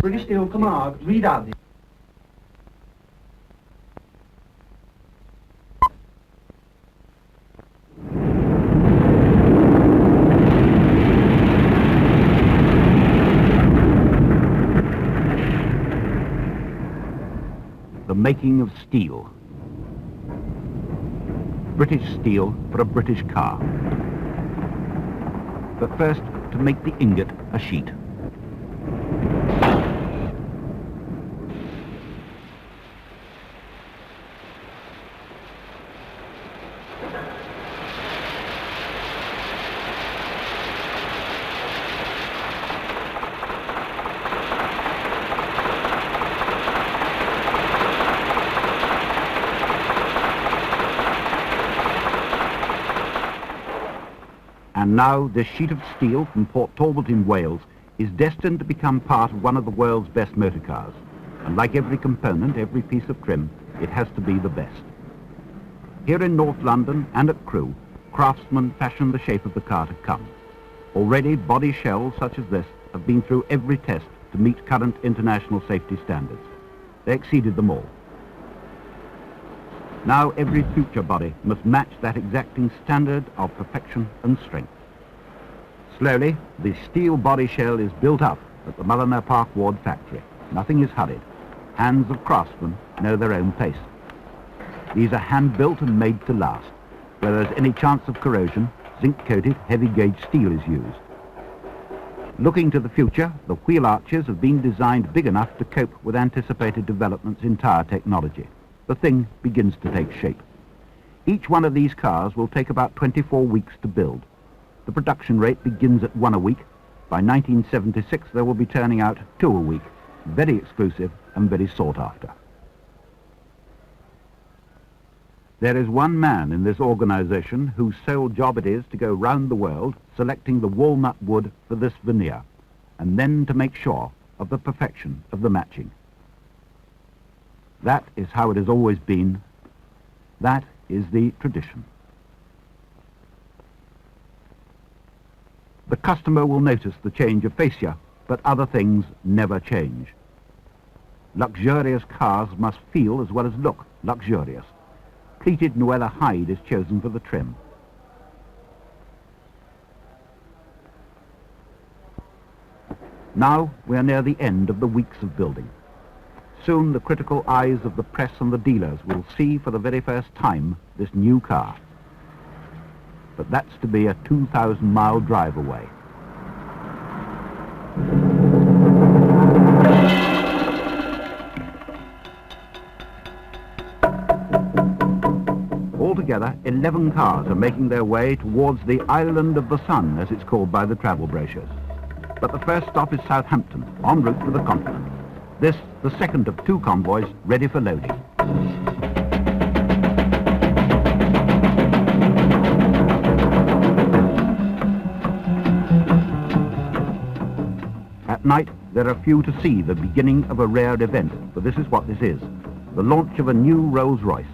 British Steel Camargue, read out the... The making of steel. British steel for a British car. But first, to make the ingot a sheet. And now this sheet of steel from Port Talbot in Wales is destined to become part of one of the world's best motor cars. And like every component, every piece of trim, it has to be the best. Here in North London and at Crewe, craftsmen fashion the shape of the car to come. Already body shells such as this have been through every test to meet current international safety standards. They exceeded them all. Now every future body must match that exacting standard of perfection and strength. Slowly, the steel body shell is built up at the Mulliner Park Ward factory. Nothing is hurried. Hands of craftsmen know their own pace. These are hand-built and made to last. Where there's any chance of corrosion, zinc-coated, heavy-gauge steel is used. Looking to the future, the wheel arches have been designed big enough to cope with anticipated developments in tyre technology. The thing begins to take shape. Each one of these cars will take about 24 weeks to build. The production rate begins at 1 a week. By 1976, there will be turning out 2 a week. Very exclusive and very sought after. There is one man in this organization whose sole job it is to go round the world selecting the walnut wood for this veneer, and then to make sure of the perfection of the matching. That is how it has always been. That is the tradition. The customer will notice the change of fascia, but other things never change. Luxurious cars must feel as well as look luxurious. Pleated Nuella hide is chosen for the trim. Now we are near the end of the weeks of building. Soon the critical eyes of the press and the dealers will see for the very first time this new car. But that's to be a 2,000-mile drive away. Altogether, 11 cars are making their way towards the Island of the Sun, as it's called by the travel brochures. But the first stop is Southampton, en route to the continent. This, the second of 2 convoys ready for loading. At night, there are few to see the beginning of a rare event, for this is what this is, the launch of a new Rolls-Royce.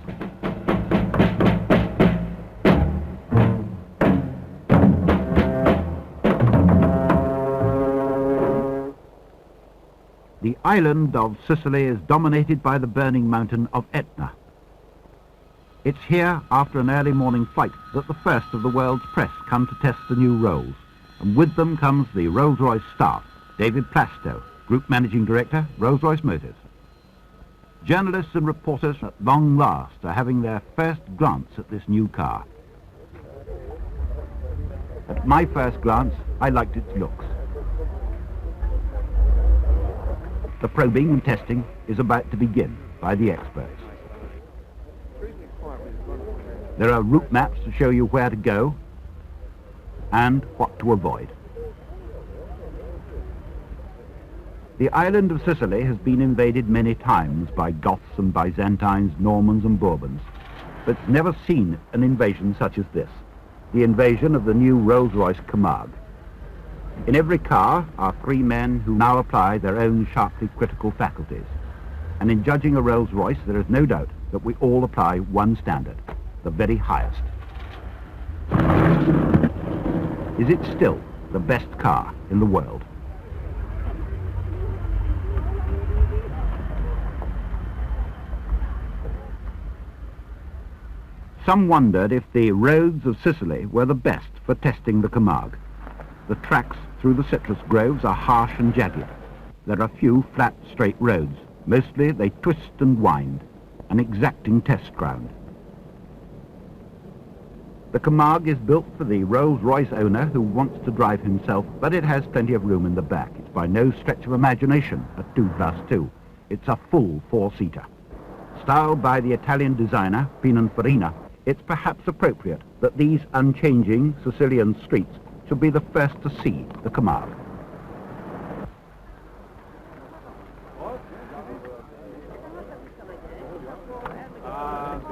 The island of Sicily is dominated by the burning mountain of Etna. It's here, after an early morning flight, that the first of the world's press come to test the new Rolls. And with them comes the Rolls-Royce staff, David Plastow, Group Managing Director, Rolls-Royce Motors. Journalists and reporters at long last are having their first glance at this new car. At my first glance, I liked its looks. The probing and testing is about to begin by the experts. There are route maps to show you where to go and what to avoid. The island of Sicily has been invaded many times by Goths and Byzantines, Normans and Bourbons, but it's never seen an invasion such as this, the invasion of the new Rolls-Royce Camargue. In every car are 3 men who now apply their own sharply critical faculties. And in judging a Rolls-Royce, there is no doubt that we all apply one standard, the very highest. Is it still the best car in the world? Some wondered if the roads of Sicily were the best for testing the Camargue. The tracks through the citrus groves are harsh and jagged. There are few flat, straight roads. Mostly they twist and wind, an exacting test ground. The Camargue is built for the Rolls-Royce owner who wants to drive himself, but it has plenty of room in the back. It's by no stretch of imagination a 2+2. It's a full four-seater. Styled by the Italian designer Pininfarina, it's perhaps appropriate that these unchanging Sicilian streets should be the first to see the Camargue.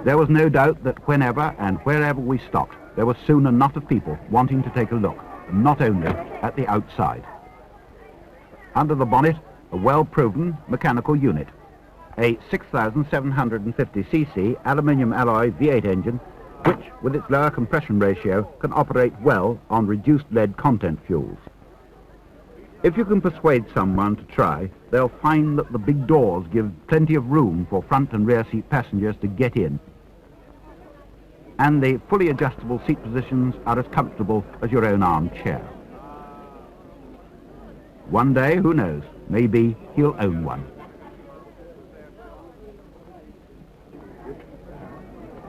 There was no doubt that whenever and wherever we stopped, there was soon a knot of people wanting to take a look, and not only at the outside. Under the bonnet, a well-proven mechanical unit, a 6,750cc aluminium alloy V8 engine, which, with its lower compression ratio, can operate well on reduced lead content fuels. If you can persuade someone to try, they'll find that the big doors give plenty of room for front and rear seat passengers to get in. And the fully adjustable seat positions are as comfortable as your own armchair. One day, who knows, maybe he'll own one.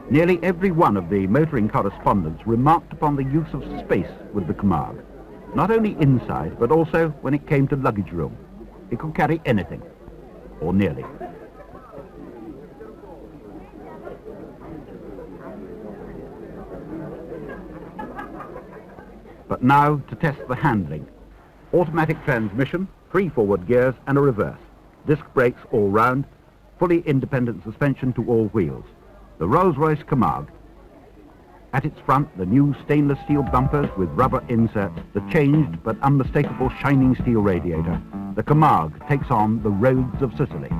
Nearly every one of the motoring correspondents remarked upon the use of space with the Camargue. Not only inside, but also when it came to luggage room. It could carry anything, or nearly. But now to test the handling. Automatic transmission, 3 forward gears and a reverse. Disc brakes all round, fully independent suspension to all wheels. The Rolls-Royce Camargue. At its front, the new stainless steel bumpers with rubber inserts, the changed but unmistakable shining steel radiator. The Camargue takes on the roads of Sicily.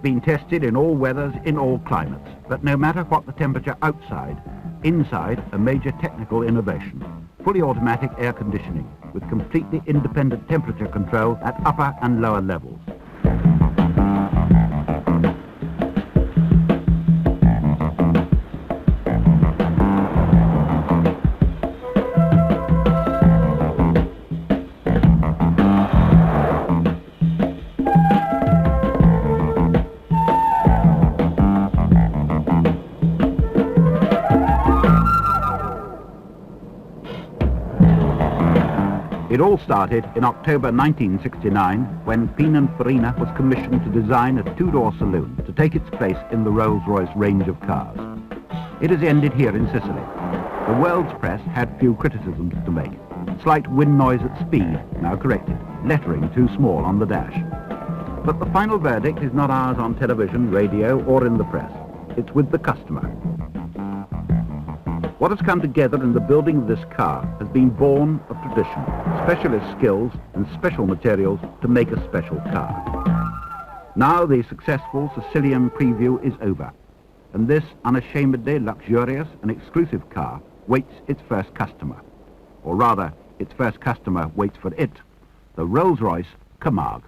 Been tested in all weathers, in all climates, but no matter what the temperature outside, inside a major technical innovation. Fully automatic air conditioning with completely independent temperature control at upper and lower levels. It all started in October 1969 when Pininfarina was commissioned to design a 2-door saloon to take its place in the Rolls-Royce range of cars. It has ended here in Sicily. The world's press had few criticisms to make. Slight wind noise at speed, now corrected. Lettering too small on the dash. But the final verdict is not ours on television, radio or in the press. It's with the customer. What has come together in the building of this car has been born of tradition, specialist skills and special materials to make a special car. Now the successful Sicilian preview is over, and this unashamedly luxurious and exclusive car waits its first customer. Or rather, its first customer waits for it, the Rolls-Royce Camargue.